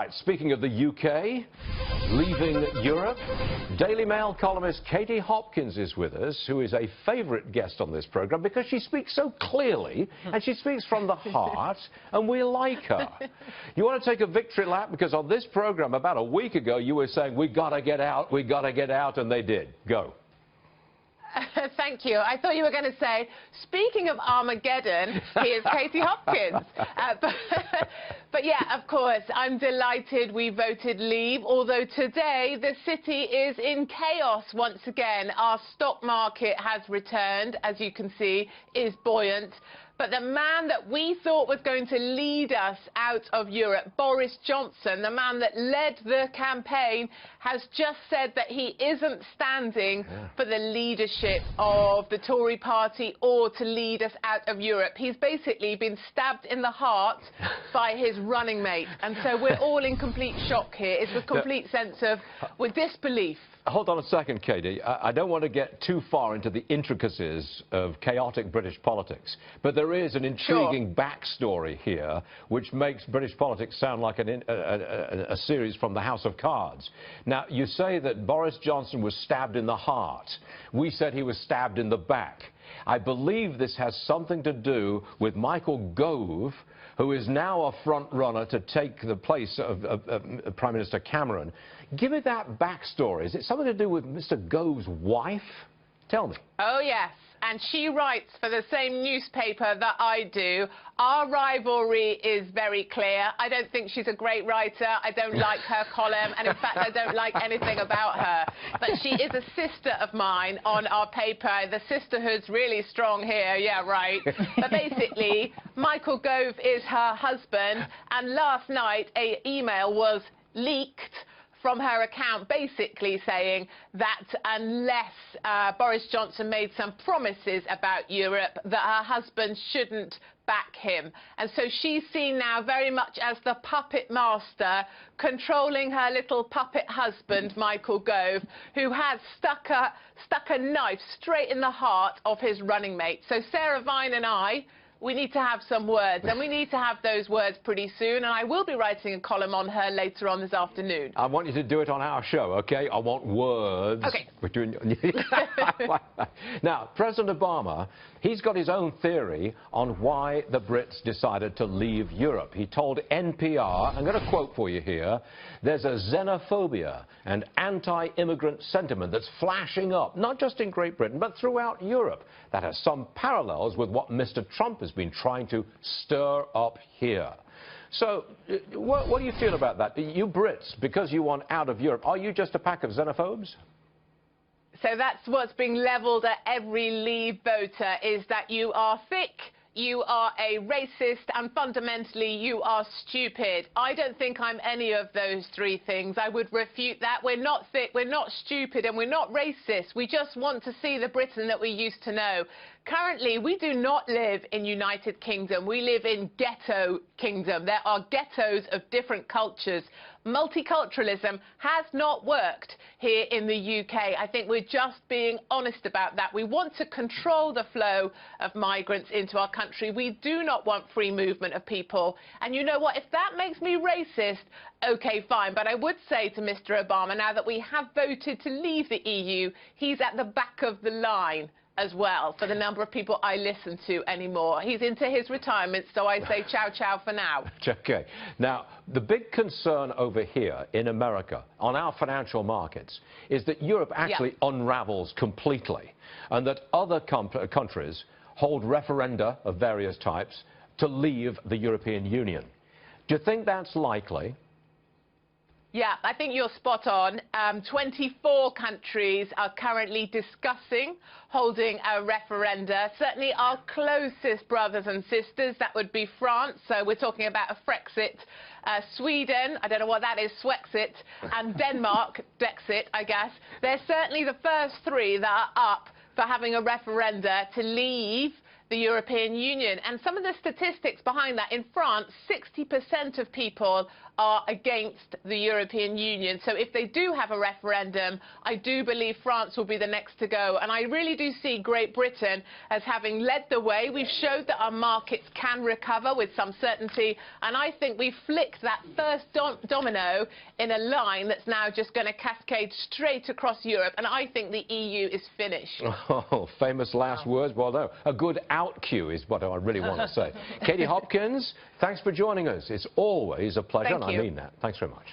right, speaking of the UK, leaving Europe, Daily Mail columnist Katie Hopkins is with us, who is a favourite guest on this programme because she speaks so clearly and she speaks from the heart, and we like her. You want to take a victory lap? Because on this programme about a week ago you were saying, we got to get out, and they did. Go. Thank you. I thought you were going to say, speaking of Armageddon, here's Katie Hopkins. But yeah, of course, I'm delighted we voted leave, although today the city is in chaos once again. Our stock market has returned, as you can see, is buoyant. But the man that we thought was going to lead us out of Europe, Boris Johnson, the man that led the campaign, has just said that he isn't standing for the leadership of the Tory party or to lead us out of Europe. He's basically been stabbed in the heart by his running mate. And so we're all in complete shock here. It's a complete sense of disbelief. Hold on a second, Katie. I don't want to get too far into the intricacies of chaotic British politics, but there is an intriguing backstory here which makes British politics sound like a series from the House of Cards. Now, you say that Boris Johnson was stabbed in the heart. We said he was stabbed in the back. I believe this has something to do with Michael Gove, who is now a front runner to take the place of Prime Minister Cameron. Give me that backstory. Is it something to do with Mr. Gove's wife? Tell me. Oh, yes. And she writes for the same newspaper that I do. Our rivalry is very clear. I don't think she's a great writer. I don't like her column. And in fact, I don't like anything about her. But she is a sister of mine on our paper. The sisterhood's really strong here. Yeah, right. But basically, Michael Gove is her husband. And last night, an email was leaked from her account, basically saying that unless Boris Johnson made some promises about Europe, that her husband shouldn't back him. And so she's seen now very much as the puppet master, controlling her little puppet husband, Michael Gove, who has stuck a knife straight in the heart of his running mate. So Sarah Vine and I, we need to have some words, and we need to have those words pretty soon, and I will be writing a column on her later on this afternoon. I want you to do it on our show, OK? I want words. OK. Now, President Obama, he's got his own theory on why the Brits decided to leave Europe. He told NPR, I'm going to quote for you here, there's a xenophobia and anti-immigrant sentiment that's flashing up, not just in Great Britain, but throughout Europe. That has some parallels with what Mr. Trump has been trying to stir up here. So, what do you feel about that? You Brits, because you want out of Europe, are you just a pack of xenophobes? So that's what's being levelled at every Leave voter, is that you are thick, you are a racist, and fundamentally you are stupid. I don't think I'm any of those three things. I would refute that. We're not thick, we're not stupid, and we're not racist. We just want to see the Britain that we used to know. Currently, we do not live in United Kingdom. We live in ghetto kingdom. There are ghettos of different cultures. Multiculturalism has not worked here in the UK. I think we're just being honest about that. We want to control the flow of migrants into our country. We do not want free movement of people. And you know what? If that makes me racist, OK, fine. But I would say to Mr. Obama, now that we have voted to leave the EU, he's at the back of the line as well for the number of people I listen to anymore. He's into his retirement, so I say ciao, ciao for now. OK. Now, the big concern over here in America on our financial markets is that Europe actually unravels completely, and that other countries hold referenda of various types to leave the European Union. Do you think that's likely? Yeah, I think you're spot on. 24 countries are currently discussing holding a referenda. Certainly our closest brothers and sisters, that would be France. So we're talking about a Frexit. Sweden, I don't know what that is, Swexit, and Denmark, Dexit, I guess. They're certainly the first three that are up for having a referenda to leave the European Union. And some of the statistics behind that, in France, 60% of people are against the European Union. So if they do have a referendum, I do believe France will be the next to go. And I really do see Great Britain as having led the way. We've showed that our markets can recover with some certainty. And I think we've flicked that first domino in a line that's now just going to cascade straight across Europe. And I think the EU is finished. Oh, famous last words. Well, no, a good out cue is what I really want to say. Katie Hopkins, thanks for joining us. It's always a pleasure, and I mean that. Thanks very much.